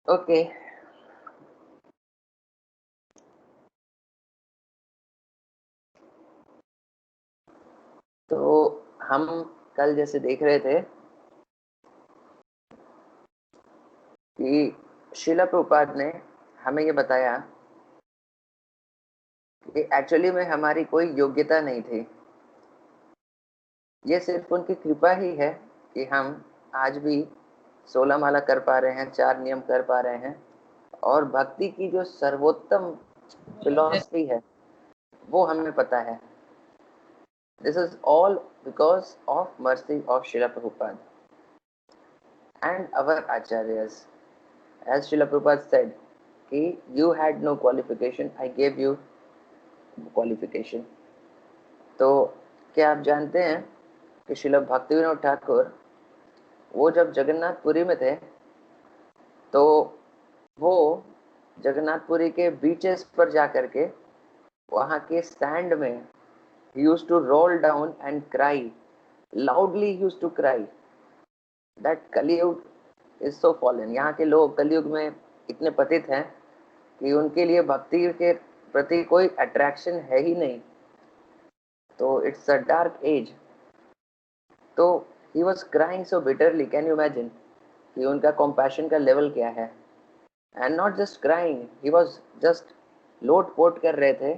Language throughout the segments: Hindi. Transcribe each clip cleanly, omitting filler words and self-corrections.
ओके। तो हम कल जैसे देख रहे थे कि शिला प्रभुपाद ने हमें ये बताया कि एक्चुअली में हमारी कोई योग्यता नहीं थी। ये सिर्फ उनकी कृपा ही है कि हम आज भी 16 माला कर पा रहे हैं, 4 नियम कर पा रहे हैं, और भक्ति की जो सर्वोत्तम फिलॉसफी है वो हमें पता है। This is all because of mercy of Srila Prabhupada and our acharyas. As Srila Prabhupada said कि you had no qualification, I gave you qualification. तो क्या आप जानते हैं कि शिला भक्तिविनोद ठाकुर वो जब जगन्नाथपुरी में थे तो वो जगन्नाथपुरी के बीचेस पर जाकर के वहाँ के सैंड में he used to roll down and cry loudly. He used to cry that कलयुग is so fallen. यहाँ के लोग कलयुग में इतने पतित हैं कि उनके लिए भक्ति के प्रति कोई अट्रैक्शन है ही नहीं। तो इट्स अ डार्क एज। तो he was crying so bitterly. Can you imagine कि उनका compassion का लेवल क्या है? And not just crying, he was just लोट पोट कर रहे थे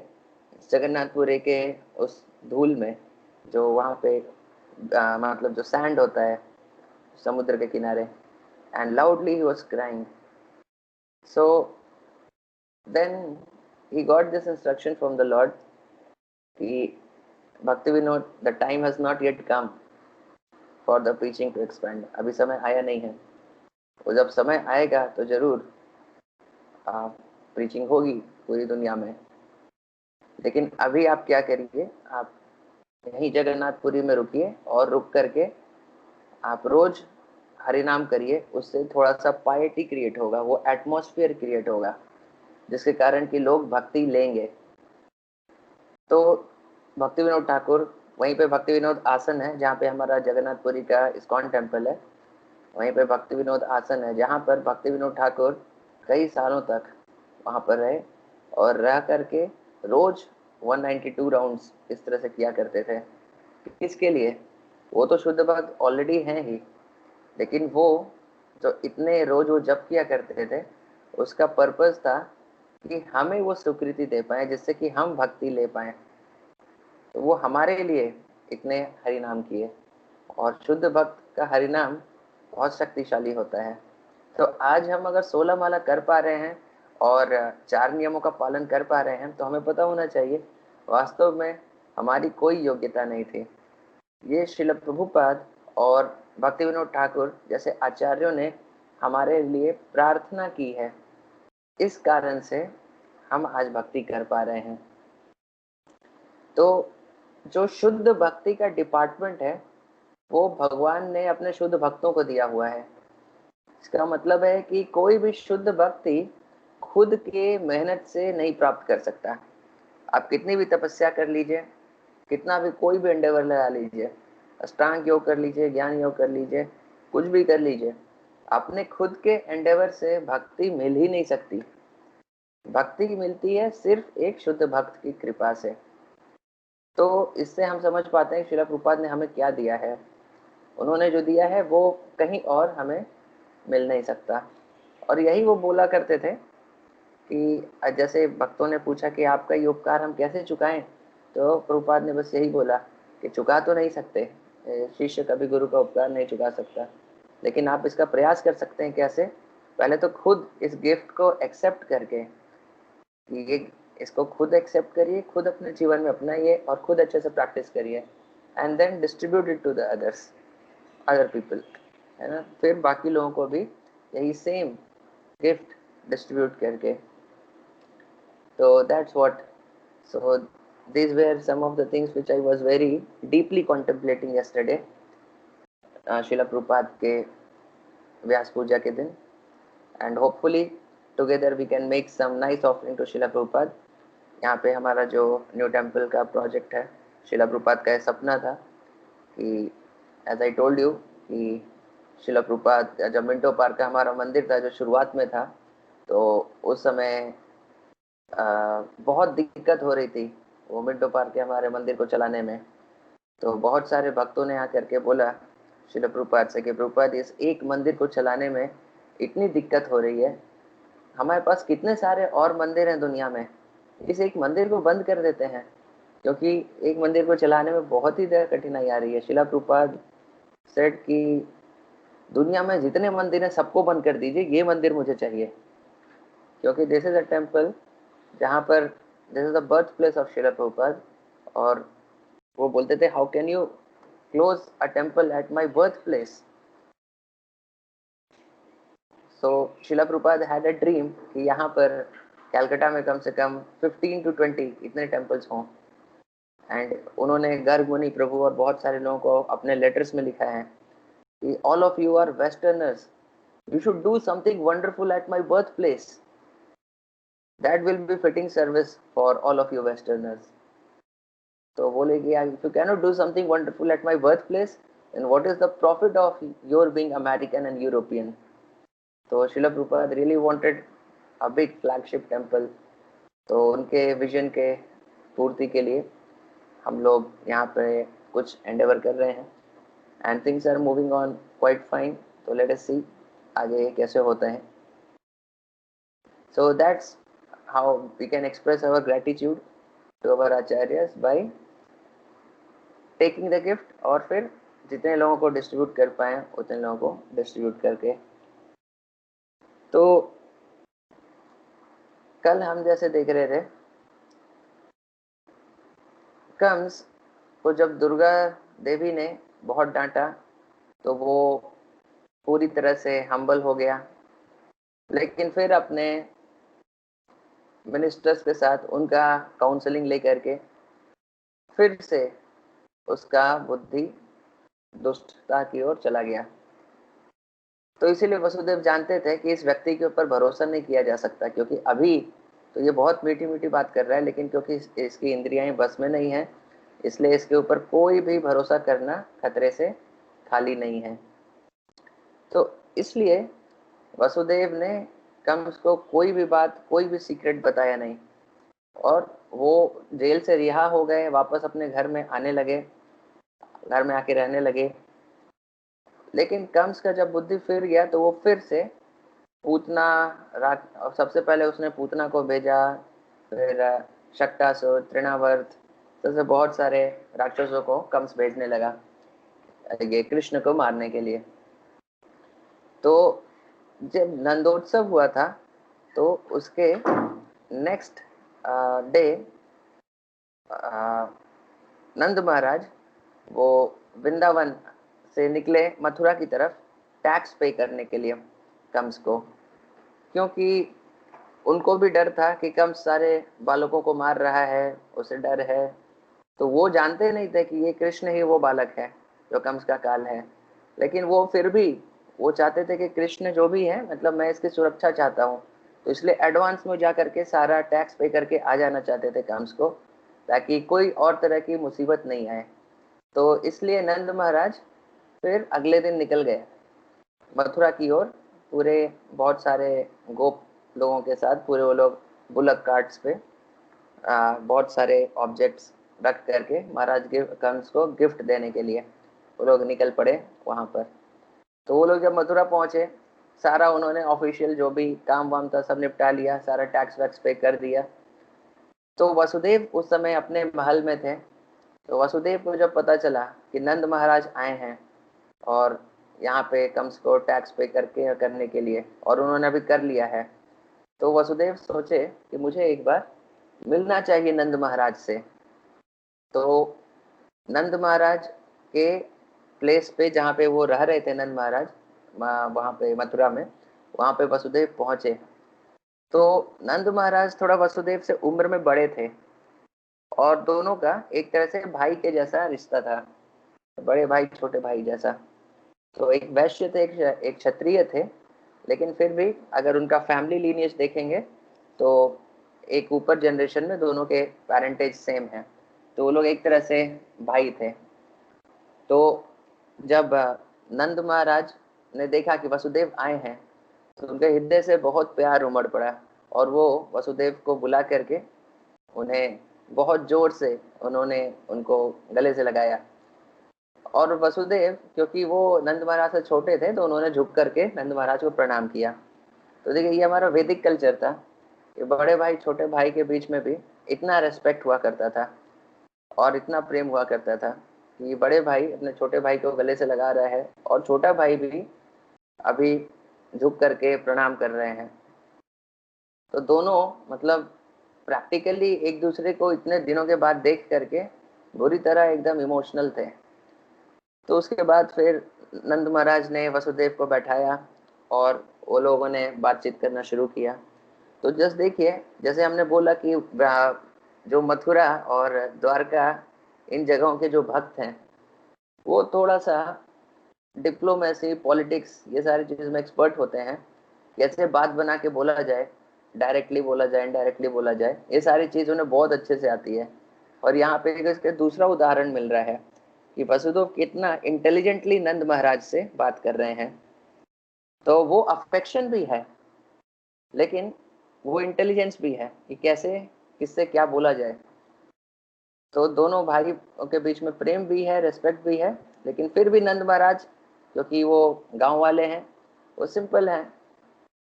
जगन्नाथपुरी के उस धूल में, जो वहाँ पे मतलब जो सैंड होता है समुद्र के किनारे। and loudly he was crying. So then he got this instruction from the Lord कि भक्ति Vinod, the time has not yet come for the preaching to expand. अभी समय आया नहीं है, वो जब समय आएगा तो जरूर प्रीचिंग होगी पूरी दुनिया में। लेकिन अभी आप क्या करिए, आप यहीं जगन्नाथपुरी में रुकिए और रुक करके आप रोज हरि नाम करिए। उससे थोड़ा सा पाइटी क्रिएट होगा, वो एटमॉस्फेयर क्रिएट होगा जिसके कारण कि लोग भक्ति लेंगे। तो भक्ति विनोद ठाकुर, वहीं पे भक्ति विनोद आसन है जहाँ पे हमारा जगन्नाथपुरी का इस्कॉन टेम्पल है, वहीं पे भक्ति विनोद आसन है जहाँ पर भक्ति विनोद ठाकुर कई सालों तक वहाँ पर रहे और रह करके रोज 192 राउंड्स इस तरह से किया करते थे। किसके लिए? वो तो शुद्ध भक्त ऑलरेडी हैं ही, लेकिन वो जो इतने रोज वो जप किया करते थे उसका पर्पस था कि हमें वो स्वीकृति दे पाए जिससे कि हम भक्ति ले पाए। तो वो हमारे लिए इतने हरिनाम किए, और शुद्ध भक्त का हरिनाम बहुत शक्तिशाली होता है। तो आज हम अगर 16 माला कर पा रहे हैं और 4 नियमों का पालन कर पा रहे हैं तो हमें पता होना चाहिए वास्तव में हमारी कोई योग्यता नहीं थी। ये श्रील प्रभुपाद और भक्ति विनोद ठाकुर जैसे आचार्यों ने हमारे लिए प्रार्थना की है, इस कारण से हम आज भक्ति कर पा रहे हैं। तो जो शुद्ध भक्ति का डिपार्टमेंट है वो भगवान ने अपने शुद्ध भक्तों को दिया हुआ है। इसका मतलब है कि कोई भी शुद्ध भक्ति खुद के मेहनत से नहीं प्राप्त कर सकता। आप कितनी भी तपस्या कर लीजिए, कितना भी कोई भी एंडेवर लगा लीजिए, अष्टांग योग कर लीजिए, ज्ञान योग कर लीजिए, कुछ भी कर लीजिए, अपने खुद के एंडेवर से भक्ति मिल ही नहीं सकती। भक्ति मिलती है सिर्फ एक शुद्ध भक्त की कृपा से। तो इससे हम समझ पाते हैं श्रील प्रभुपाद ने हमें क्या दिया है। उन्होंने जो दिया है वो कहीं और हमें मिल नहीं सकता। और यही वो बोला करते थे कि जैसे भक्तों ने पूछा कि आपका ये उपकार हम कैसे चुकाएं, तो प्रभुपाद ने बस यही बोला कि चुका तो नहीं सकते, शिष्य कभी गुरु का उपकार नहीं चुका सकता, लेकिन आप इसका प्रयास कर सकते हैं। कैसे? पहले तो खुद इस गिफ्ट को एक्सेप्ट करके, ये इसको खुद एक्सेप्ट करिए, खुद अपने जीवन में अपनाइए और खुद अच्छे से प्रैक्टिस करिए, and then distribute it to the other people, है ना। फिर बाकी लोगों को भी यही सेम गिफ्ट डिस्ट्रीब्यूट करके। तो that's what, so these were some of the things which I was very deeply contemplating yesterday, Srila Prabhupada के व्यास पूजा के दिन, and hopefully together we can make some nice offering to Srila Prabhupada। यहाँ पे हमारा जो न्यू टेम्पल का प्रोजेक्ट है, श्रीला प्रभुपाद का सपना था कि एज आई टोल्ड यू कि शिला प्रभुपाद, जब मिंटो पार्क का हमारा मंदिर था जो शुरुआत में था, तो उस समय बहुत दिक्कत हो रही थी वो मिंटो पार्क के हमारे मंदिर को चलाने में। तो बहुत सारे भक्तों ने आकर के बोला शिला प्रभुपाद से कि प्रभुपाद, इस एक मंदिर को चलाने में इतनी दिक्कत हो रही है, हमारे पास कितने सारे और मंदिर हैं दुनिया में, इस एक मंदिर को बंद कर देते हैं, क्योंकि एक मंदिर को चलाने में बहुत ही ज्यादा कठिनाई आ रही है। शिला प्रभुपाद सेड कि दुनिया में जितने मंदिर हैं सबको बंद कर दीजिए, ये मंदिर मुझे चाहिए, क्योंकि दिस इज अ टेम्पल जहाँ पर this is the birth place of Srila Prabhupada. और वो बोलते थे, how can you close a temple at my birth place. So Srila Prabhupada had a dream कि यहाँ पर कलकत्ता में कम से कम 15 to 20 इतने टेम्पल्स हों। एंड उन्होंने गर्ग मुनि प्रभु और बहुत सारे लोगों को अपने लेटर्स में लिखा है कि all of you are westerners, you should do something wonderful at my birthplace. That will be fitting service for all of you Westerners. तो बोले कि if you cannot do something wonderful at my birthplace, then what is the profit of your being American and European? तो शिला Prabhupada really wanted a big flagship temple. तो उनके विजन के पूर्ति के लिए हम लोग यहाँ पे कुछ एंडेवर कर रहे हैं and things are moving on quite fine. तो let us see आगे कैसे होते हैं। So that's how we can express our gratitude to our acharyas by taking the gift, और फिर जितने लोगों को डिस्ट्रीब्यूट कर पाए उतने लोगों को डिस्ट्रीब्यूट करके। तो कल हम जैसे देख रहे थे, कंस को जब दुर्गा देवी ने बहुत डांटा तो वो पूरी तरह से हम्बल हो गया, लेकिन फिर अपने मिनिस्टर्स के साथ उनका काउंसलिंग लेकर के फिर से उसका बुद्धि दुष्टता की ओर चला गया। तो इसीलिए वसुदेव जानते थे कि इस व्यक्ति के ऊपर भरोसा नहीं किया जा सकता, क्योंकि अभी तो ये बहुत मीठी मीठी बात कर रहा है, लेकिन क्योंकि इसकी इंद्रियां बस में नहीं है, इसलिए इसके ऊपर कोई भी भरोसा करना खतरे से खाली नहीं है। तो इसलिए वसुदेव ने कंस को कोई भी बात, कोई भी सीक्रेट बताया नहीं, और वो जेल से रिहा हो गए, वापस अपने घर में आने लगे, घर में आके रहने लगे। लेकिन कंस का जब बुद्धि फिर गया तो वो फिर से पूतना सबसे पहले उसने पूतना को भेजा, फिर शक्टासुर, तृणावर्त, जैसे बहुत सारे राक्षसों को कंस भेजने लगा ये कृष्ण को मारने के लिए। तो जब नंदोत्सव हुआ था तो उसके नेक्स्ट डे नंद महाराज वो वृंदावन से निकले मथुरा की तरफ टैक्स पे करने के लिए कंस को, क्योंकि उनको भी डर था कि कंस सारे बालकों को मार रहा है, उसे डर है। तो वो जानते नहीं थे कि ये कृष्ण ही वो बालक है जो कंस का काल है, लेकिन वो फिर भी वो चाहते थे कि कृष्ण जो भी है, मतलब मैं इसकी सुरक्षा चाहता हूँ, तो इसलिए एडवांस में जा करके सारा टैक्स पे करके आ जाना चाहते थे कंस को, ताकि कोई और तरह की मुसीबत नहीं आए। तो इसलिए नंद महाराज फिर अगले दिन निकल गए मथुरा की ओर, पूरे बहुत सारे गोप लोगों के साथ, पूरे वो लोग बुलक कार्ट्स पे बहुत सारे ऑब्जेक्ट्स रख करके महाराज के कंस को गिफ्ट देने के लिए वो लोग निकल पड़े वहां पर। तो वो लोग जब मथुरा पहुंचे, सारा उन्होंने ऑफिशियल जो भी काम वाम था सब निपटा लिया, सारा टैक्स वैक्स पे कर दिया। तो वसुदेव उस समय अपने महल में थे। तो वसुदेव को जब पता चला कि नंद महाराज आए हैं और यहाँ पे कंस को टैक्स पे करके करने के लिए, और उन्होंने अभी कर लिया है, तो वसुदेव सोचे कि मुझे एक बार मिलना चाहिए नंद महाराज से। तो नंद महाराज के प्लेस पे जहाँ पे वो रह रहे थे नंद महाराज, वहाँ पे मथुरा में, वहाँ पे वसुदेव पहुंचे। तो नंद महाराज थोड़ा वसुदेव से उम्र में बड़े थे, और दोनों का एक तरह से भाई के जैसा रिश्ता था, बड़े भाई छोटे भाई जैसा। तो एक वैश्य थे, एक क्षत्रिय थे, लेकिन फिर भी अगर उनका फैमिली लीनियज देखेंगे तो एक ऊपर जनरेशन में दोनों के पेरेंटेज सेम है, तो वो लोग एक तरह से भाई थे। तो जब नंद महाराज ने देखा कि वसुदेव आए हैं, तो उनके हृदय से बहुत प्यार उमड़ पड़ा और वो वसुदेव को बुला करके उन्हें बहुत जोर से उन्होंने उनको गले से लगाया। और वसुदेव, क्योंकि वो नंद महाराज से छोटे थे, तो उन्होंने झुक करके नंद महाराज को प्रणाम किया। तो देखिए, ये हमारा वैदिक कल्चर था कि बड़े भाई छोटे भाई के बीच में भी इतना रेस्पेक्ट हुआ करता था और इतना प्रेम हुआ करता था कि बड़े भाई अपने छोटे भाई को गले से लगा रहा है और छोटा भाई भी अभी झुक करके प्रणाम कर रहे हैं। तो दोनों मतलब प्रैक्टिकली एक दूसरे को इतने दिनों के बाद देख करके बुरी तरह एकदम इमोशनल थे। तो उसके बाद फिर नंद महाराज ने वसुदेव को बैठाया और वो लोगों ने बातचीत करना शुरू किया। तो जस्ट देखिए, जैसे हमने बोला कि जो मथुरा और द्वारका, इन जगहों के जो भक्त हैं, वो थोड़ा सा डिप्लोमेसी, पॉलिटिक्स, ये सारी चीज़ में एक्सपर्ट होते हैं। कैसे बात बना के बोला जाए, डायरेक्टली बोला जाए, इनडायरेक्टली बोला जाए, ये सारी चीज़ उन्हें बहुत अच्छे से आती है। और यहाँ पे इसके दूसरा उदाहरण मिल रहा है कि वसुदेव कितना इंटेलिजेंटली नंद महाराज से बात कर रहे हैं। तो वो अफेक्शन भी है, लेकिन वो इंटेलिजेंस भी है कि कैसे किससे क्या बोला जाए। तो दोनों भाई के बीच में प्रेम भी है, रेस्पेक्ट भी है, लेकिन फिर भी नंद महाराज, क्योंकि वो गांव वाले हैं, वो सिंपल हैं,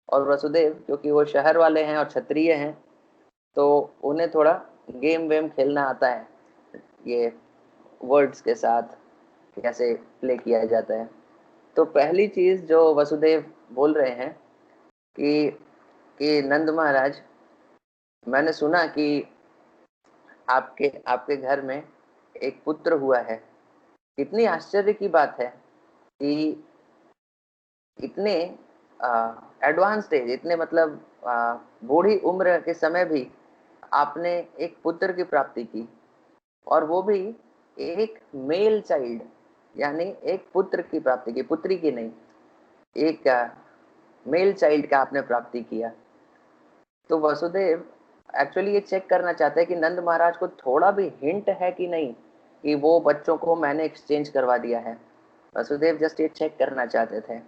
और वसुदेव क्योंकि वो शहर वाले हैं और क्षत्रिय हैं, तो उन्हें थोड़ा गेम वेम खेलना आता है, ये वर्ड्स के साथ कैसे प्ले किया जाता है। तो पहली चीज जो वसुदेव बोल रहे हैं कि नंद महाराज, मैंने सुना कि आपके आपके घर में एक पुत्र हुआ है। कितनी आश्चर्य की बात है कि इतने एडवांस स्टेज, इतने मतलब बूढ़ी उम्र के समय भी आपने एक पुत्र की प्राप्ति की, और वो भी एक मेल चाइल्ड, यानी एक पुत्र की प्राप्ति की, पुत्री की नहीं, एक मेल चाइल्ड का आपने प्राप्ति किया। तो वसुदेव एक्चुअली ये चेक करना चाहते हैं कि नंद महाराज को थोड़ा भी हिंट है कि नहीं कि वो बच्चों को मैंने एक्सचेंज करवा दिया है। वसुदेव जस्ट ये चेक करना चाहते थे,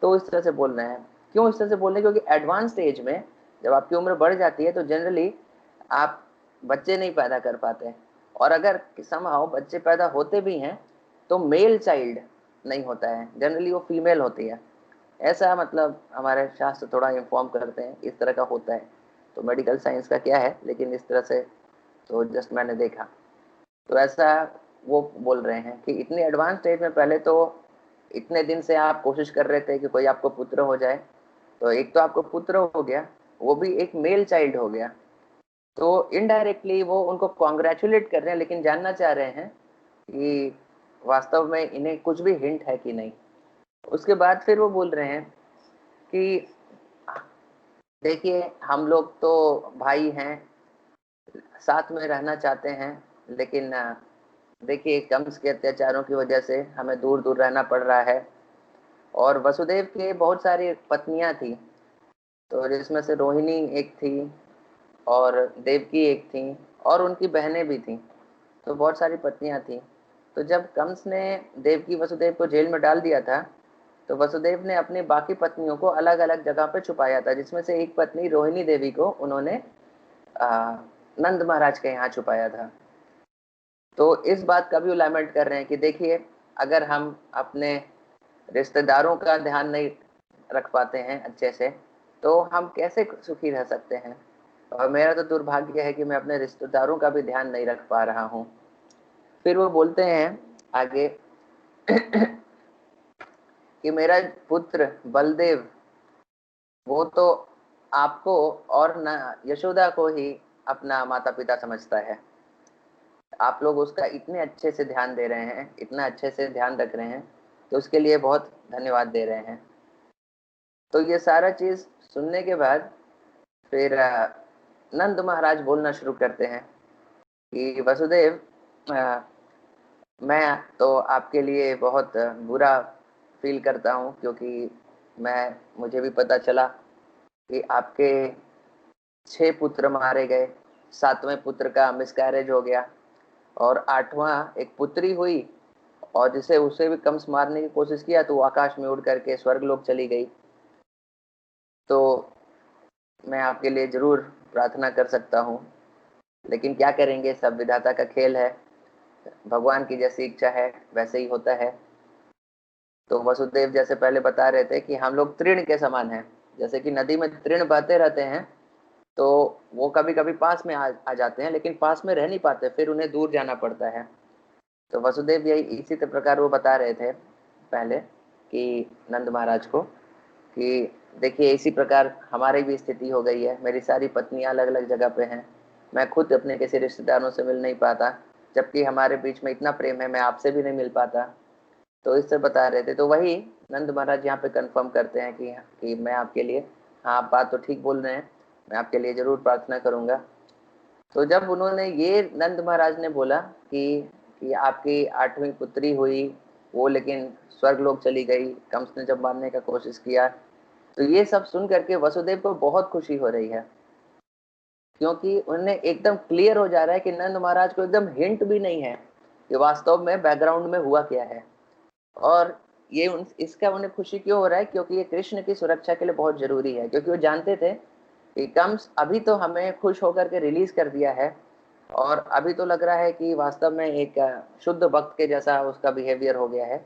तो इस तरह से बोल रहे हैं। क्यों इस तरह से बोल रहे हैं? क्योंकि एडवांस स्टेज में जब आपकी उम्र बढ़ जाती है तो जनरली आप बच्चे नहीं पैदा कर पाते, और अगर समहाउ बच्चे पैदा होते भी हैं तो मेल चाइल्ड नहीं होता है, जनरली वो फीमेल होती है। ऐसा मतलब हमारे शास्त्र थोड़ा इन्फॉर्म करते हैं, इस तरह का होता है। तो मेडिकल साइंस का क्या है, लेकिन इस तरह से तो जस्ट मैंने देखा। तो ऐसा वो बोल रहे हैं कि इतनी एडवांस स्टेज में पहले तो इतने दिन से आप कोशिश कर रहे थे कि कोई आपको पुत्र हो जाए, तो एक तो आपको पुत्र हो गया, वो भी एक मेल चाइल्ड हो गया। तो इनडायरेक्टली वो उनको कॉन्ग्रेचुलेट कर रहे हैं, लेकिन जानना चाह रहे हैं कि वास्तव में इन्हें कुछ भी हिंट है कि नहीं। उसके बाद फिर वो बोल रहे हैं कि देखिए, हम लोग तो भाई हैं, साथ में रहना चाहते हैं, लेकिन देखिए कंस के अत्याचारों की वजह से हमें दूर दूर रहना पड़ रहा है। और वसुदेव के बहुत सारी पत्नियां थी, तो जिसमें से रोहिणी एक थी और देवकी एक थी, और उनकी बहनें भी थी। तो बहुत सारी पत्नियां थी। तो जब कंस ने देवकी वसुदेव को जेल में डाल दिया था, तो वसुदेव ने अपनी बाकी पत्नियों को अलग अलग जगह पे छुपाया था, जिसमें से एक पत्नी रोहिणी देवी को उन्होंने नंद महाराज के यहाँ छुपाया था। तो इस बात का भी लैमेंट कर रहे हैं कि देखिए, अगर हम अपने रिश्तेदारों का ध्यान नहीं रख पाते हैं अच्छे से, तो हम कैसे सुखी रह सकते हैं। और मेरा तो दुर्भाग्य है कि मैं अपने रिश्तेदारों का भी ध्यान नहीं रख पा रहा हूँ। फिर वो बोलते हैं आगे कि मेरा पुत्र बलदेव, वो तो आपको और न यशोदा को ही अपना माता पिता समझता है। आप लोग उसका इतने अच्छे से ध्यान दे रहे हैं, इतना अच्छे से ध्यान रख रहे हैं, तो उसके लिए बहुत धन्यवाद दे रहे हैं। तो ये सारा चीज सुनने के बाद फिर नंद महाराज बोलना शुरू करते हैं कि वसुदेव, मैं तो आपके लिए बहुत बुरा फील करता हूँ, क्योंकि मुझे भी पता चला कि आपके 6 पुत्र मारे गए, 7वें पुत्र का मिसकैरेज हो गया, और 8वां एक पुत्री हुई, और जिसे उसे भी कंस मारने की कोशिश किया तो वो आकाश में उड़ करके स्वर्ग लोक चली गई। तो मैं आपके लिए जरूर प्रार्थना कर सकता हूँ, लेकिन क्या करेंगे, सब विधाता का खेल है, भगवान की जैसी इच्छा है वैसे ही होता है। तो वसुदेव जैसे पहले बता रहे थे कि हम लोग तृण के समान हैं, जैसे कि नदी में तृण बहते रहते हैं तो वो कभी कभी पास में आ जाते हैं, लेकिन पास में रह नहीं पाते, फिर उन्हें दूर जाना पड़ता है। तो वसुदेव यही इसी प्रकार वो बता रहे थे पहले कि नंद महाराज को कि देखिए इसी प्रकार हमारी भी स्थिति हो गई है, मेरी सारी पत्नियां अलग अलग जगह पे हैं, मैं खुद अपने किसी रिश्तेदारों से मिल नहीं पाता, जबकि हमारे बीच में इतना प्रेम है, मैं आपसे भी नहीं मिल पाता। तो इससे बता रहे थे। तो वही नंद महाराज यहाँ पे कंफर्म करते हैं कि मैं आपके लिए, हाँ आप बात तो ठीक बोल रहे हैं, मैं आपके लिए जरूर प्रार्थना करूंगा। तो जब उन्होंने ये नंद महाराज ने बोला कि आपकी 8वीं पुत्री हुई, वो लेकिन स्वर्ग लोक चली गई, कंस ने जब मारने का कोशिश किया, तो ये सब सुन करके वसुदेव को बहुत खुशी हो रही है, क्योंकि उन्हें एकदम क्लियर हो जा रहा है कि नंद महाराज को एकदम हिंट भी नहीं है कि वास्तव में बैकग्राउंड में हुआ क्या है। और ये इसका उन्हें खुशी क्यों हो रहा है, क्योंकि ये कृष्ण की सुरक्षा के लिए बहुत जरूरी है, क्योंकि वो जानते थे कि कंस अभी तो हमें खुश होकर के रिलीज कर दिया है, और अभी तो लग रहा है कि वास्तव में एक शुद्ध भक्त के जैसा उसका बिहेवियर हो गया है,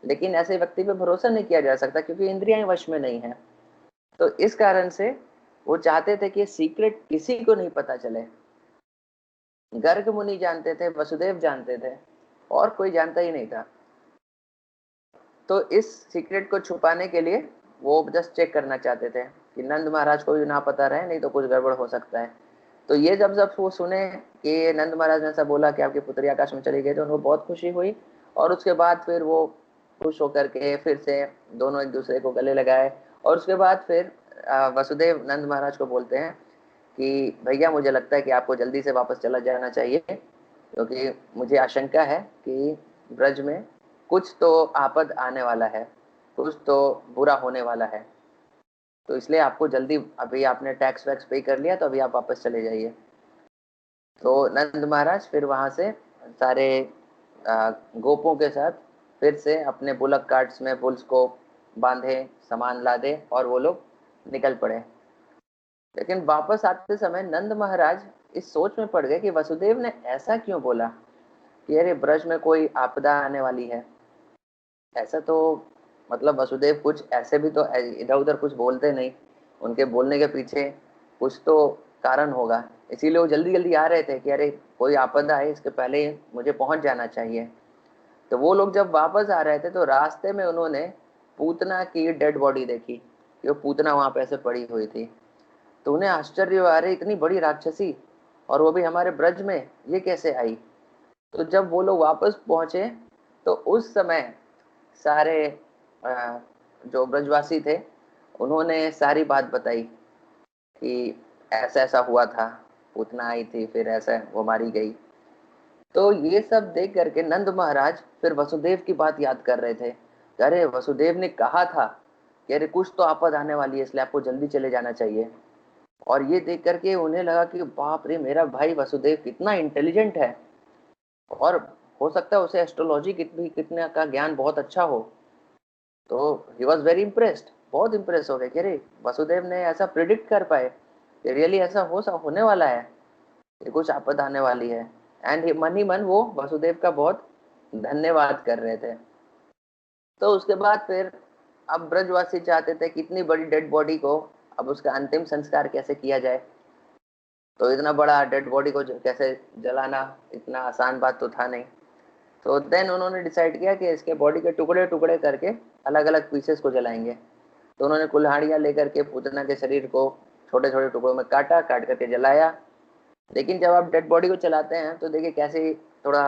लेकिन ऐसे व्यक्ति पे भरोसा नहीं किया जा सकता क्योंकि इंद्रियां वश में नहीं है। तो इस कारण से वो चाहते थे कि ये सीक्रेट किसी को नहीं पता चले। गर्ग मुनि जानते थे, वसुदेव जानते थे, और कोई जानता ही नहीं था। तो इस सीक्रेट को छुपाने के लिए वो जस्ट चेक करना चाहते थे कि नंद महाराज को भी ना पता रहे, नहीं तो कुछ गड़बड़ हो सकता है। तो ये जब जब वो सुने कि नंद महाराज ने ऐसा बोला कि आपकी पुत्री आकाश में चली गई, तो उनको बहुत खुशी हुई, और उसके बाद फिर वो खुश होकर के फिर से दोनों एक दूसरे को गले लगाए। और उसके बाद फिर वसुदेव नंद महाराज को बोलते हैं कि भैया मुझे लगता है कि आपको जल्दी से वापस चला जाना चाहिए, क्योंकि मुझे आशंका है कि ब्रज में कुछ तो आपद आने वाला है, कुछ तो बुरा होने वाला है, तो इसलिए आपको जल्दी, अभी आपने टैक्स वैक्स पे कर लिया तो अभी आप वापस चले जाइए। तो नंद महाराज फिर वहां से सारे गोपों के साथ फिर से अपने बुलक कार्ट्स में बुल्स को बांधे, सामान लादे, और वो लोग निकल पड़े। लेकिन वापस आते समय नंद महाराज इस सोच में पड़ गए कि वसुदेव ने ऐसा क्यों बोला कि अरे ब्रज में कोई आपदा आने वाली है। ऐसा तो मतलब वसुदेव कुछ ऐसे भी तो इधर उधर कुछ बोलते नहीं, उनके बोलने के पीछे कुछ तो कारण होगा, इसीलिए वो जल्दी जल्दी आ रहे थे कि अरे कोई आपदा है, इसके पहले मुझे पहुंच जाना चाहिए। तो वो लोग जब वापस आ रहे थे तो रास्ते में उन्होंने पूतना की डेड बॉडी देखी कि वो पूतना वहां पे ऐसे पड़ी हुई थी। तो उन्हें आश्चर्य हुआ, अरे इतनी बड़ी राक्षसी, और वो भी हमारे ब्रज में, ये कैसे आई। तो जब वो लोग वापस पहुंचे तो उस समय सारे जो ब्रजवासी थे उन्होंने सारी बात बताई कि ऐसा ऐसा हुआ था, पूतना आई थी, फिर ऐसा वो मारी गई। तो ये सब देख करके नंद महाराज फिर वसुदेव की बात याद कर रहे थे, अरे वसुदेव ने कहा था कि अरे कुछ तो आपद आने वाली है, इसलिए आपको जल्दी चले जाना चाहिए। और ये देख करके उन्हें लगा कि बाप रे, मेरा भाई वसुदेव कितना इंटेलिजेंट है, और हो सकता है उसे एस्ट्रोलॉजी कितने का ज्ञान बहुत अच्छा हो। तो ही वॉज वेरी इम्प्रेस्ड, बहुत इम्प्रेस हो गए कि अरे वसुदेव ने ऐसा प्रिडिक्ट कर पाए कि रियली ऐसा होने वाला है, कि कुछ आपद आने वाली है। एंड मन ही मन वो वसुदेव का बहुत धन्यवाद कर रहे थे। तो उसके बाद फिर अब ब्रजवासी चाहते थे कि इतनी बड़ी डेड बॉडी को अब उसका अंतिम संस्कार कैसे किया जाए। तो इतना बड़ा डेड बॉडी को कैसे जलाना, इतना आसान बात तो था नहीं। तो देन उन्होंने डिसाइड किया कि इसके बॉडी के टुकड़े टुकड़े करके अलग अलग पीसेस को जलाएंगे। तो उन्होंने कुल्हाड़ियाँ लेकर के पूतना के शरीर को छोटे छोटे टुकड़ों में काट करके जलाया। लेकिन जब आप डेड बॉडी को चलाते हैं तो देखिए कैसे थोड़ा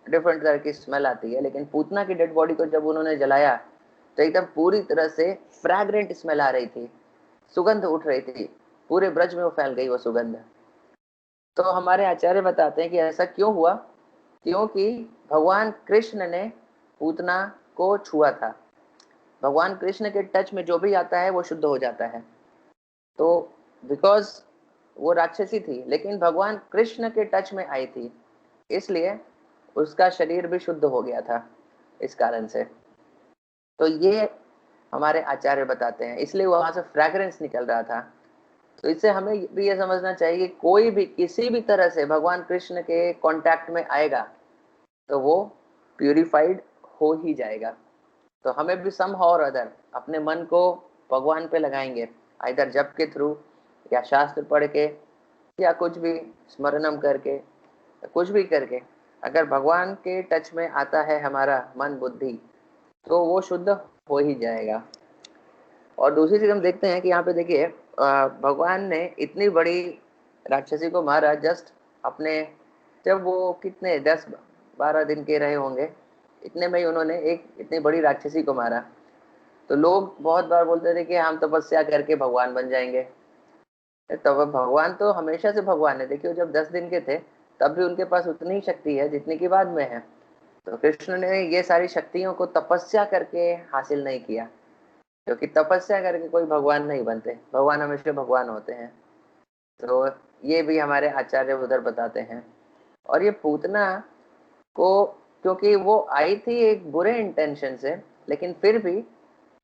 डिफरेंट तरह की स्मेल आती है, लेकिन पूतना की डेड बॉडी को जब उन्होंने जलाया तो एकदम पूरी तरह से फ्रैग्रेंट स्मेल आ रही थी, सुगंध उठ रही थी, पूरे ब्रज में वो फैल गई वो सुगंध। तो हमारे आचार्य बताते हैं कि ऐसा क्यों हुआ, क्योंकि भगवान कृष्ण ने पूतना को छुआ था। भगवान कृष्ण के टच में जो भी आता है वो शुद्ध हो जाता है। तो बिकॉज वो राक्षसी थी लेकिन भगवान कृष्ण के टच में आई थी, इसलिए उसका शरीर भी शुद्ध हो गया था। इस कारण से। तो ये हमारे आचार्य बताते हैं, इसलिए वहां से फ्रैग्रेंस निकल रहा था। तो इससे हमें भी ये समझना चाहिए कि कोई भी किसी भी तरह से भगवान कृष्ण के कांटेक्ट में आएगा तो वो प्यूरिफाइड हो ही जाएगा। तो हमें भी सम और अदर अपने मन को भगवान पे लगाएंगे, इधर जप के थ्रू या शास्त्र पढ़ के या कुछ भी स्मरणम करके, कुछ भी करके अगर भगवान के टच में आता है हमारा मन बुद्धि तो वो शुद्ध हो ही जाएगा। और दूसरी चीज हम देखते हैं कि यहाँ पे देखिए भगवान ने इतनी बड़ी राक्षसी को मारा जस्ट अपने, जब वो कितने 10-12 दिन के रहे होंगे, इतने में ही उन्होंने एक इतनी बड़ी राक्षसी को मारा। तो लोग बहुत बार बोलते थे कि हम तपस्या करके भगवान बन जाएंगे। तो भगवान तो हमेशा से भगवान है। देखिए जब 10 दिन के थे तब भी उनके पास उतनी ही शक्ति है जितनी की बाद में है। तो कृष्ण ने ये सारी शक्तियों को तपस्या करके हासिल नहीं किया, क्योंकि तपस्या करके कोई भगवान नहीं बनते, भगवान हमेशा भगवान होते हैं। तो ये भी हमारे आचार्य उधर बताते हैं। और ये पूतना को, क्योंकि वो आई थी एक बुरे इंटेंशन से, लेकिन फिर भी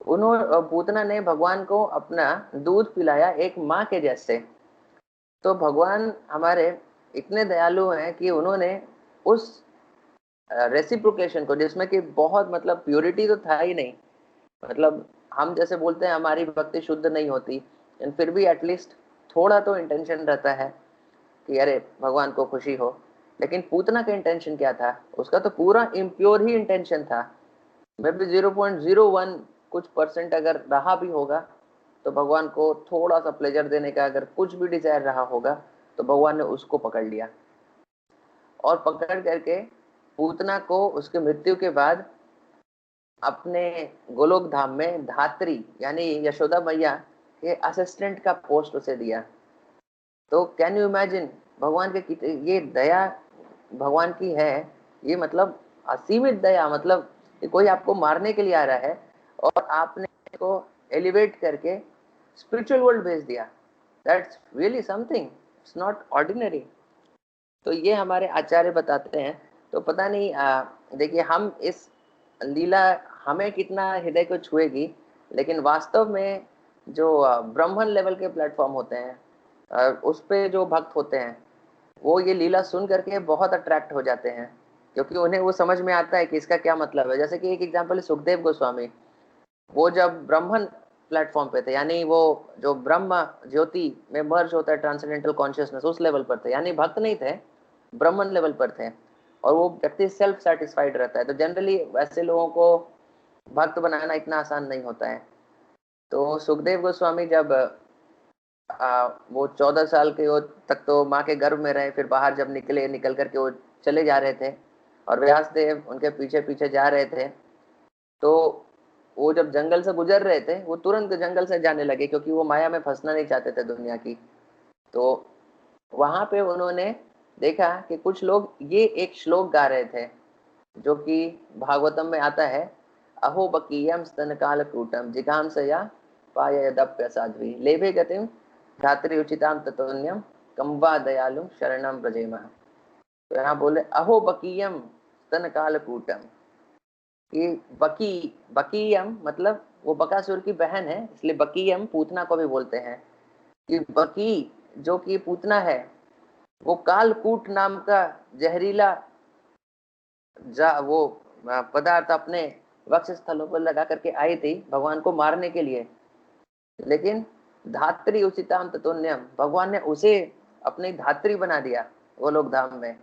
पूतना ने भगवान को अपना दूध पिलाया एक माँ के जैसे। तो भगवान हमारे इतने दयालु हैं कि उन्होंने उस रेसिप्रोकेशन को, जिसमें कि बहुत मतलब प्योरिटी तो था ही नहीं, मतलब हम जैसे बोलते हैं हमारी भक्ति शुद्ध नहीं होती, लेकिन फिर भी एटलीस्ट थोड़ा तो इंटेंशन रहता है कि अरे भगवान को खुशी हो। लेकिन पूतना का इंटेंशन क्या था? उसका तो पूरा इम्प्योर ही इंटेंशन था। मे बी 0.01 कुछ परसेंट अगर रहा भी होगा तो भगवान को थोड़ा सा प्लेजर देने का अगर कुछ भी डिजायर रहा होगा तो भगवान ने उसको पकड़ लिया, और पकड़ करके पूतना को उसके मृत्यु के बाद अपने गोलोक धाम में धात्री यानी यशोदा मैया के असिस्टेंट का पोस्ट उसे दिया। तो कैन यू इमेजिन भगवान के ये दया भगवान की है, ये मतलब असीमित दया। मतलब कोई आपको मारने के लिए आ रहा है और आपने इसको एलिवेट करके स्पिरिचुअल वर्ल्ड भेज दिया, that's really something, it's not ordinary. तो ये हमारे आचार्य बताते हैं। तो पता नहीं देखिए हम इस लीला हमें कितना हृदय को छुएगी, लेकिन वास्तव में जो ब्राह्मण लेवल के प्लेटफॉर्म होते हैं उस पे जो भक्त होते हैं वो ये लीला सुन करके बहुत अट्रैक्ट हो जाते हैं, क्योंकि उन्हें वो समझ में आता है कि इसका क्या मतलब है। जैसे कि एक एग्जांपल है सुखदेव गोस्वामी, वो जब ब्राह्मण प्लेटफॉर्म पे थे, यानी वो जो ब्रह्म ज्योति में मर्ज होता है ट्रांसेंडेंटल कॉन्शियसनेस, उस लेवल पर थे, यानी भक्त नहीं थे, ब्राह्मण लेवल पर थे। और वो व्यक्ति सेल्फ सेटिस्फाइड रहता है, तो जनरली वैसे लोगों को भक्त बनाना इतना आसान नहीं होता है। तो सुखदेव गोस्वामी जब वो 14 साल के हो तक तो माँ के गर्भ में रहे, फिर बाहर जब निकल करके वो चले जा रहे थे और व्यास देव उनके पीछे पीछे जा रहे थे, तो वो जब जंगल से गुजर रहे थे वो तुरंत जंगल से जाने लगे, क्योंकि वो माया में फंसना नहीं चाहते थे दुनिया की। तो वहां पे उन्होंने देखा कि कुछ लोग ये एक श्लोक गा रहे थे जो कि भागवतम में आता है, अहो बकीयम स्तन कालकूटम जिघांसया पायदप्य साध्वी लेभे गतिम धात्री उचिताम ततोन्यम कम वा दयालु शरणम ब्रजेम। तो यहाँ बोले अहो बकीयम स्तन कालकूटम, कि बकीयम मतलब वो बकासुर की बहन है, इसलिए बकीयम पूतना को भी बोलते हैं। कि बकी जो कि पूतना है वो कालकूट नाम का जहरीला वो पदार्थ अपने वक्ष स्थलों पर लगा करके आई थी भगवान को मारने के लिए। लेकिन धात्री उचिताम ततोन्यम, भगवान ने उसे अपनी धात्री बना दिया वो लोग धाम में।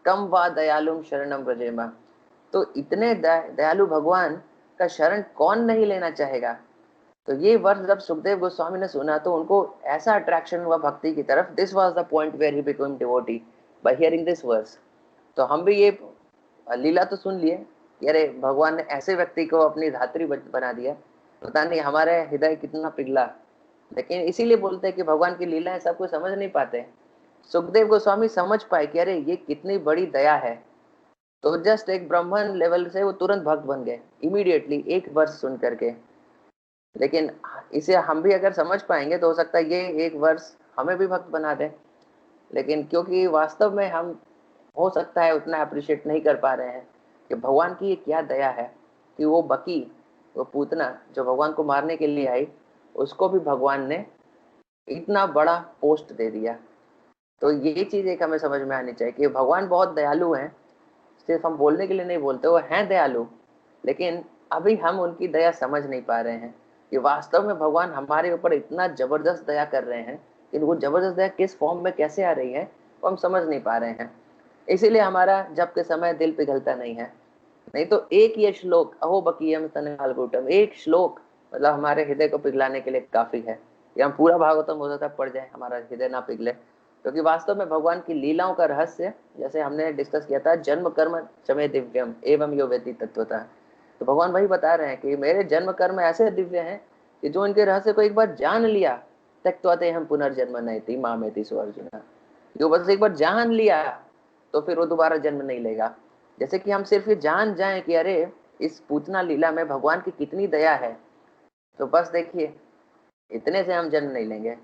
कम वा दयालुम शरणम ब्रजेमा, तो इतने दयालु भगवान का शरण कौन नहीं लेना चाहेगा। तो ये वर्ष जब सुखदेव गोस्वामी ने सुना तो उनको ऐसा अट्रैक्शन हुआ भक्ति की तरफ, this was the point where he became devotee by hearing this verse. तो हम भी ये लीला तो सुन लिए कि अरे भगवान ने ऐसे व्यक्ति को अपनी धात्री बना दिया, पता नहीं हमारे हृदय कितना पिघला। लेकिन इसीलिए बोलते हैं कि भगवान की लीलाएं सब कुछ समझ नहीं पाते। सुखदेव गोस्वामी समझ पाए कि अरे ये कितनी बड़ी दया है, तो जस्ट एक ब्राह्मण लेवल से वो तुरंत भक्त बन गए इमीडिएटली एक वर्ष सुन करके। लेकिन इसे हम भी अगर समझ पाएंगे तो हो सकता है ये एक वर्ष हमें भी भक्त बना दे। लेकिन क्योंकि वास्तव में हम हो सकता है उतना अप्रिशिएट नहीं कर पा रहे हैं कि भगवान की ये क्या दया है। कि वो बकी, वो पूतना जो भगवान को मारने के लिए आई, उसको भी भगवान ने इतना बड़ा पोस्ट दे दिया। तो ये चीज एक हमें समझ में आनी चाहिए कि भगवान बहुत दयालु हैं, सिर्फ हम बोलने के लिए नहीं बोलते, वो हैं दयालु, लेकिन अभी हम उनकी दया समझ नहीं पा रहे हैं कि वास्तव में भगवान हमारे ऊपर इतना जबरदस्त दया कर रहे हैं, लेकिन वो जबरदस्त दया किस फॉर्म में कैसे आ रही है वो हम समझ नहीं पा रहे हैं। इसीलिए हमारा जब के समय दिल पिघलता नहीं है। नहीं तो एक ये श्लोक अहो बकीयम तनकालकूटम, एक श्लोक मतलब हमारे हृदय को पिघलाने के लिए काफी है। या हम पूरा भागवतम हो जाता पढ़ जाए, हमारा हृदय ना पिघले, क्योंकि वास्तव में भगवान की लीलाओं का रहस्य, जैसे हमने डिस्कस किया था, जन्म कर्म चमे दिव्यम एवं यो वेति तत्वतः, तो भगवान वही बता रहे हैं कि मेरे जन्म कर्म ऐसे दिव्य हैं कि जो इनके रहस्य को एक बार जान लिया, त्यक्त्वा हम पुनर्जन्म नयति मामेति सो अर्जुन, जो बस एक बार जान लिया तो फिर वो दोबारा जन्म नहीं लेगा। जैसे कि हम सिर्फ ये जान जाएं कि अरे इस पूतना लीला में भगवान की कितनी दया है, तो बस देखिए इतने से हम जन्म नहीं लेंगे।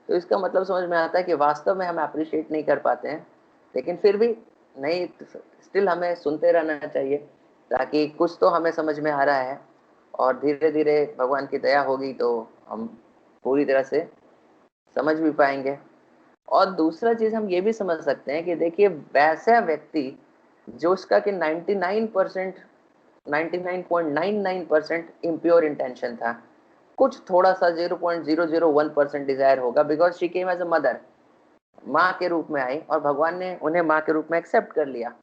तो इसका मतलब समझ में आता है कि वास्तव में हम अप्रिशिएट नहीं कर पाते हैं, लेकिन फिर भी नहीं, स्टिल हमें सुनते रहना चाहिए, ताकि कुछ तो हमें समझ में आ रहा है, और धीरे धीरे भगवान की दया होगी तो हम पूरी तरह से समझ भी पाएंगे। और दूसरा चीज हम ये भी समझ सकते हैं कि देखिए वैसा व्यक्ति जो उसका कि 99% 99.99% इम्प्योर इंटेंशन था, कुछ थोड़ा सा 0.001% डिजायर होगा, because she came as a mother, माँ के रूप में आई और भगवान ने उन्हें माँ के रूप में एक्सेप्ट कर लिया।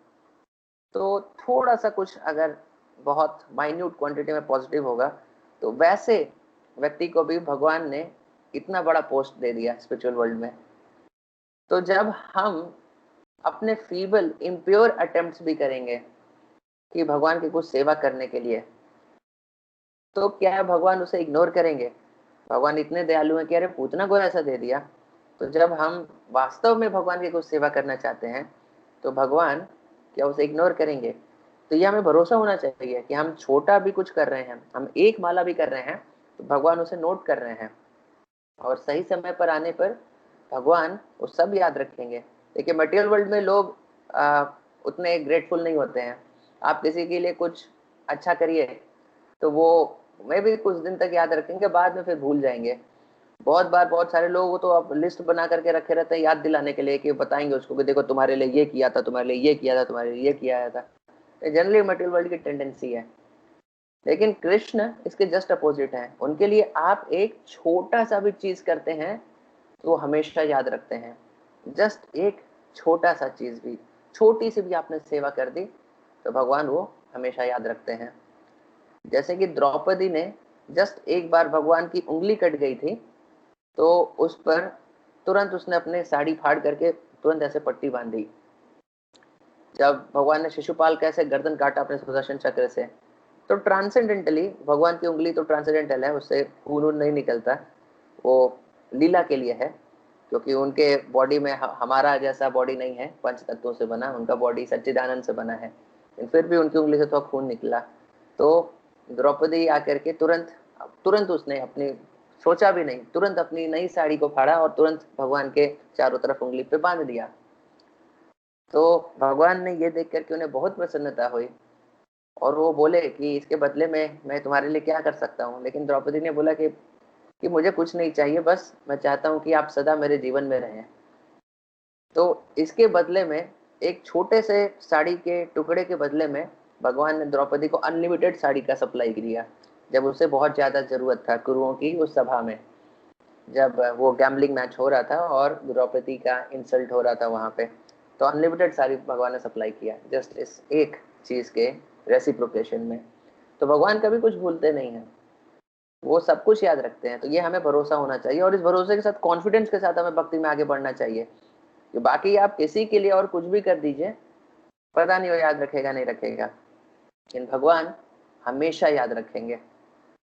तो थोड़ा सा कुछ अगर बहुत माइन्यूट क्वांटिटी में पॉजिटिव होगा, तो वैसे व्यक्ति को भी भगवान ने इतना बड़ा पोस्ट दे दिया स्पिरिचुअल वर्ल्ड में। तो जब हम अपने फीबल इम्प्योर अटेम्प्ट्स भी करेंगे कि भगवान की कुछ सेवा करने के लिए, तो क्या भगवान उसे इग्नोर करेंगे? भगवान इतने दयालु हैं कि अरे पूतना को ऐसा दे दिया। तो जब हम वास्तव में भगवान की कुछ सेवा करना चाहते हैं तो भगवान क्या उसे इग्नोर करेंगे? तो ये हमें भरोसा होना चाहिए कि हम छोटा भी कुछ कर रहे हैं, हम एक माला भी कर रहे हैं, तो भगवान उसे नोट कर रहे हैं, और सही समय पर आने पर भगवान वो सब याद रखेंगे। देखिए मटेरियल वर्ल्ड में लोग उतने ग्रेटफुल नहीं होते हैं। आप किसी के लिए कुछ अच्छा करिए तो वो मैं भी कुछ दिन तक याद रखेंगे, बाद में फिर भूल जाएंगे। बहुत बार बहुत सारे लोग तो अब लिस्ट बना करके रखे रहते हैं याद दिलाने के लिए, कि बताएंगे उसको कि देखो तुम्हारे लिए ये किया था, तुम्हारे लिए ये किया था, तुम्हारे लिए ये किया था। जनरली मटेरियल वर्ल्ड की टेंडेंसी है। लेकिन कृष्ण इसके जस्ट अपोजिट है। उनके लिए आप एक छोटा सा भी चीज करते हैं तो वो हमेशा याद रखते हैं। जस्ट एक छोटा सा चीज भी, छोटी सी भी आपने सेवा कर दी तो भगवान वो हमेशा याद रखते हैं। जैसे कि द्रौपदी ने जस्ट एक बार भगवान की उंगली कट गई थी, तो उस पर तुरंत उसने अपने साड़ी फाड़ करके तुरंत ऐसे पट्टी बांधी। जब भगवान ने शिशुपाल का ऐसे गर्दन काटा अपने सुदर्शन चक्र से, तो ट्रांसेंडेंटली भगवान की उंगली तो ट्रांसेंडेंटल है, उससे खून नहीं निकलता, वो लीला के लिए है, क्योंकि उनके बॉडी में हमारा जैसा बॉडी नहीं है, पंच तत्वों से बना, उनका बॉडी सच्चिदानंद से बना है, लेकिन फिर भी उनकी उंगली से तो खून निकला। तो द्रौपदी आकर के तुरंत तुरंत उसने अपनी, सोचा भी नहीं, तुरंत अपनी नई साड़ी को फाड़ा और तुरंत भगवान के चारों तरफ उंगली पे बांध दिया। तो भगवान ने ये देख करके उन्हें बहुत प्रसन्नता हुई, और वो बोले कि इसके बदले में मैं तुम्हारे लिए क्या कर सकता हूँ। लेकिन द्रौपदी ने बोला कि मुझे कुछ नहीं चाहिए, बस मैं चाहता हूँ कि आप सदा मेरे जीवन में रहें। तो इसके बदले में, एक छोटे से साड़ी के टुकड़े के बदले में, भगवान ने द्रौपदी को अनलिमिटेड साड़ी का सप्लाई किया, जब उसे बहुत ज्यादा जरूरत था कुरुओं की उस सभा में, जब वो गैम्बलिंग मैच हो रहा था और द्रौपदी का इंसल्ट हो रहा था वहां पे। तो अनलिमिटेड साड़ी भगवान ने सप्लाई किया जस्ट इस एक चीज के रेसिप्रोकेशन में। तो भगवान कभी कुछ भूलते नहीं है, वो सब कुछ याद रखते हैं। तो ये हमें भरोसा होना चाहिए, और इस भरोसे के साथ, कॉन्फिडेंस के साथ हमें भक्ति में आगे बढ़ना चाहिए कि बाकी आप किसी के लिए और कुछ भी कर दीजिए, पता नहीं वो याद रखेगा नहीं रखेगा, लेकिन भगवान हमेशा याद रखेंगे।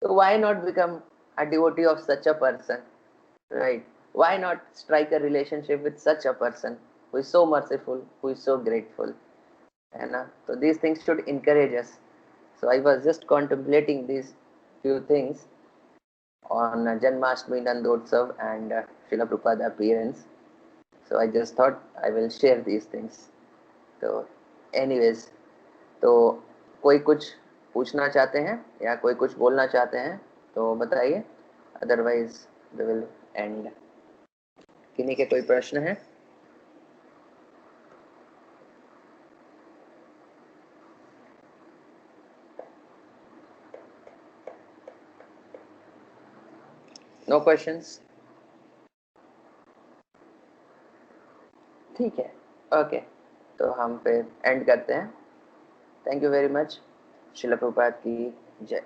तो why not become a devotee of such a person, right? Why not strike a relationship with such a person who is so merciful, who is so grateful, है ना? तो these things should encourage us. So I was just contemplating these few things on Janmashtami, Nandotsav, and Srila Prabhupada appearance. So I just thought I will share these things. So anyways, तो कोई कुछ पूछना चाहते हैं या कोई कुछ बोलना चाहते हैं तो बताइए, अदरवाइज वी विल एंड। किन्हीं के कोई प्रश्न है? No questions? ठीक है, ओके, तो हम फिर एंड करते हैं। Thank you very much. Srila Prabhupada की जय।